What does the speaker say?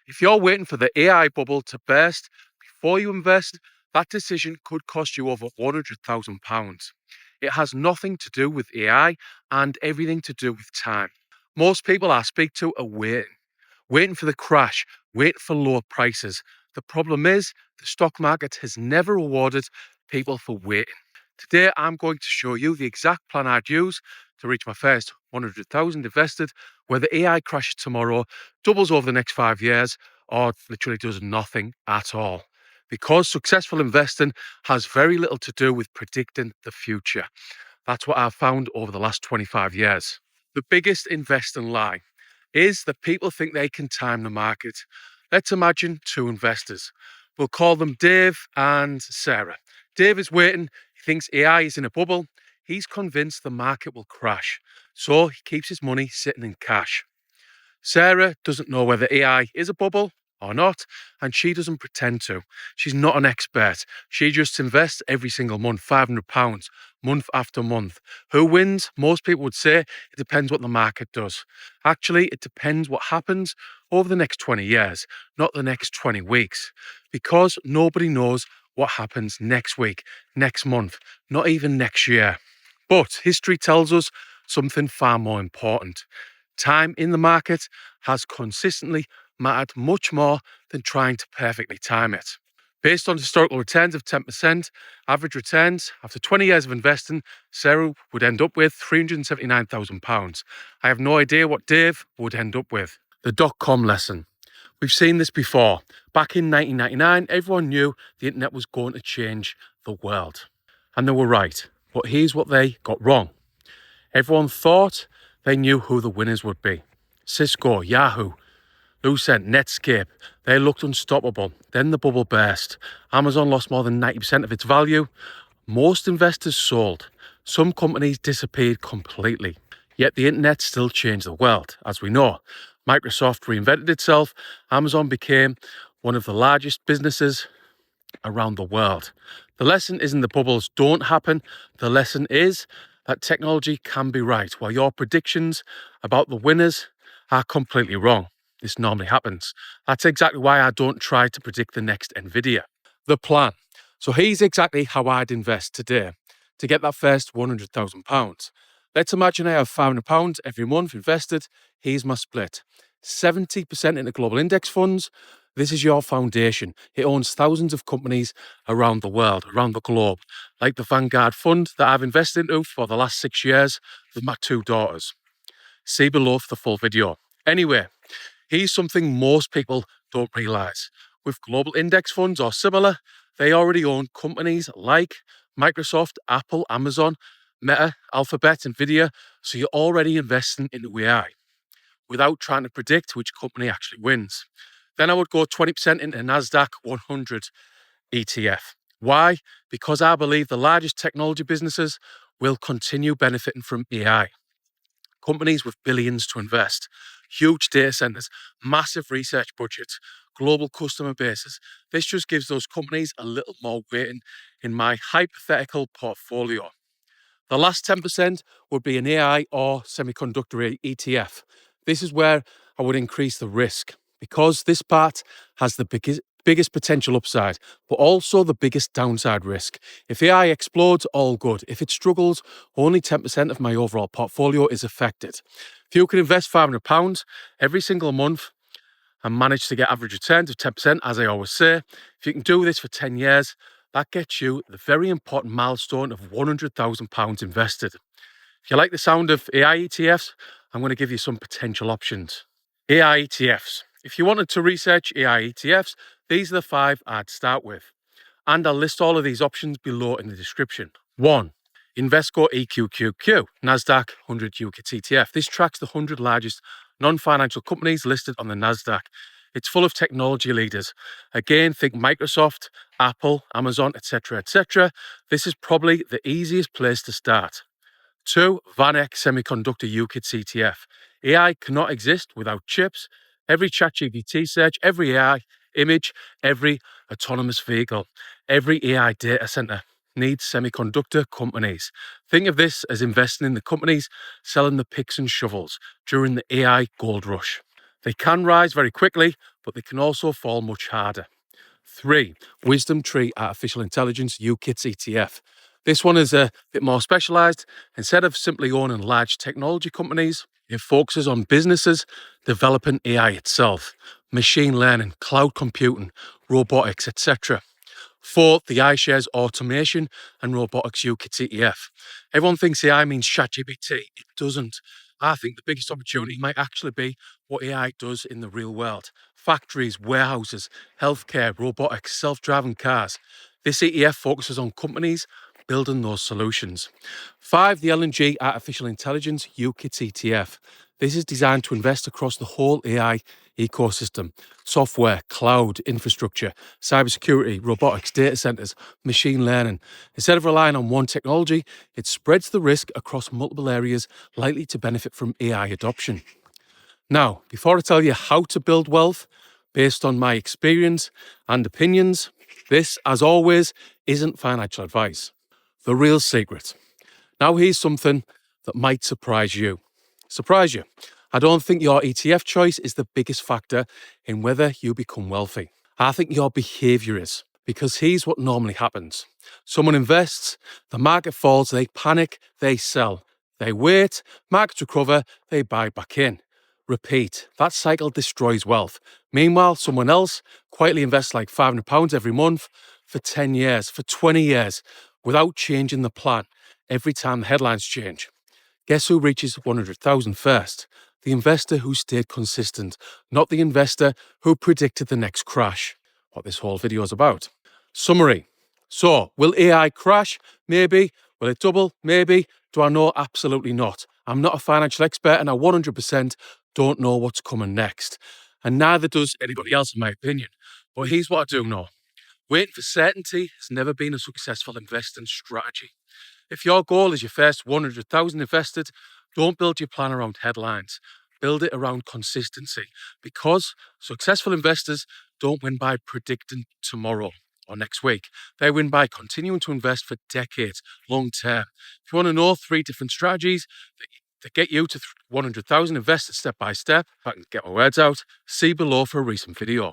If you're waiting for the AI bubble to burst before you invest, that decision could cost you over £100,000. It has nothing to do with AI and everything to do with time. Most people I speak to are waiting for the crash, waiting for lower prices. The problem is the stock market has never rewarded people for waiting. Today, I'm going to show you the exact plan I'd use to reach my first 100,000 invested, whether AI crashes tomorrow, doubles over the next 5 years, or literally does nothing at all. Because successful investing has very little to do with predicting the future. That's what I've found over the last 25 years. The biggest investing lie is that people think they can time the market. Let's imagine two investors. We'll call them Dave and Sarah. Dave is waiting. He thinks AI is in a bubble. He's convinced the market will crash. So he keeps his money sitting in cash. Sarah doesn't know whether AI is a bubble or not, and she doesn't pretend to. She's not an expert. She just invests every single month, £500, month after month. Who wins? Most people would say it depends what the market does. Actually, it depends what happens over the next 20 years, not the next 20 weeks, because nobody knows what happens next week, next month, not even next year. But history tells us something far more important. Time in the market has consistently mattered much more than trying to perfectly time it. Based on historical returns of 10%, average returns after 20 years of investing, Sarah would end up with £379,000. I have no idea what Dave would end up with. The dot-com lesson. We've seen this before. Back in 1999, everyone knew the internet was going to change the world. And they were right. But here's what they got wrong. Everyone thought they knew who the winners would be. Cisco, Yahoo, Lucent, Netscape, they looked unstoppable. Then the bubble burst. Amazon lost more than 90% of its value. Most investors sold. Some companies disappeared completely. Yet the internet still changed the world, as we know. Microsoft reinvented itself. Amazon became one of the largest businesses around the world. The lesson isn't the bubbles don't happen. The lesson is that technology can be right, while your predictions about the winners are completely wrong. This normally happens. That's exactly why I don't try to predict the next Nvidia. The plan. So here's exactly how I'd invest today to get that first £100,000. Let's imagine I have £500 every month invested. Here's my split. 70% into global index funds. This is your foundation. It owns thousands of companies around the world, around the globe, like the Vanguard fund that I've invested into for the last 6 years with my two daughters. See below for the full video. Anyway, here's something most people don't realise. With global index funds or similar, they already own companies like Microsoft, Apple, Amazon, Meta, Alphabet, Nvidia, so you're already investing into AI without trying to predict which company actually wins. Then I would go 20% into NASDAQ 100 ETF. Why? Because I believe the largest technology businesses will continue benefiting from AI. Companies with billions to invest, huge data centers, massive research budgets, global customer bases. This just gives those companies a little more weighting in my hypothetical portfolio. The last 10% would be an AI or semiconductor ETF. This is where I would increase the risk because this part has the biggest potential upside, but also the biggest downside risk. If AI explodes, all good. If it struggles, only 10% of my overall portfolio is affected. If you can invest £500 every single month and manage to get average returns of 10%, as I always say, if you can do this for 10 years, that gets you the very important milestone of £100,000 invested. If you like the sound of AI ETFs, I'm going to give you some potential options. AI ETFs. If you wanted to research AI ETFs, these are the 5 I'd start with. And I'll list all of these options below in the description. 1. Invesco EQQQ, NASDAQ 100 UKIT ETF. This tracks the 100 largest non-financial companies listed on the NASDAQ. It's full of technology leaders. Again, think Microsoft, Apple, Amazon, etc., etc. This is probably the easiest place to start. 2. VanEck Semiconductor UKIT ETF. AI cannot exist without chips. Every ChatGPT search, every AI image, every autonomous vehicle, every AI data center needs semiconductor companies. Think of this as investing in the companies selling the picks and shovels during the AI gold rush. They can rise very quickly, but they can also fall much harder. 3. Wisdom Tree Artificial Intelligence UKITS ETF. This one is a bit more specialized. Instead of simply owning large technology companies, it focuses on businesses developing AI itself, machine learning, cloud computing, robotics, etc. 4. The iShares Automation and Robotics UKITS ETF. Everyone thinks AI means ChatGPT. It doesn't. I think the biggest opportunity might actually be what AI does in the real world. Factories, warehouses, healthcare, robotics, self-driving cars. This ETF focuses on companies building those solutions. 5. The LNG Artificial Intelligence UKITS ETF. This is designed to invest across the whole AI ecosystem: software, cloud, infrastructure, cybersecurity, robotics, data centers, machine learning. Instead of relying on one technology, it spreads the risk across multiple areas likely to benefit from AI adoption. Now, before I tell you how to build wealth based on my experience and opinions, this, as always, isn't financial advice. The real secret. Now, here's something that might surprise you. Surprise you. I don't think your ETF choice is the biggest factor in whether you become wealthy. I think your behavior is. Because here's what normally happens: someone invests, the market falls, they panic, they sell. They wait, markets recover, they buy back in. Repeat. That cycle destroys wealth. Meanwhile, someone else quietly invests like £500 every month for 10 years, for 20 years, without changing the plan every time the headlines change. Guess who reaches 100,000 first? The investor who stayed consistent, not the investor who predicted the next crash. What this whole video is about. Summary. So, will AI crash? Maybe. Will it double? Maybe. Do I know? Absolutely not. I'm not a financial expert and I 100% don't know what's coming next. And neither does anybody else, in my opinion. But here's what I do know. Waiting for certainty has never been a successful investing strategy. If your goal is your first 100,000 invested, don't build your plan around headlines. Build it around consistency, because successful investors don't win by predicting tomorrow or next week. They win by continuing to invest for decades, long term. If you want to know 3 different strategies that get you to 100,000 invested step by step, if I can get my words out, see below for a recent video.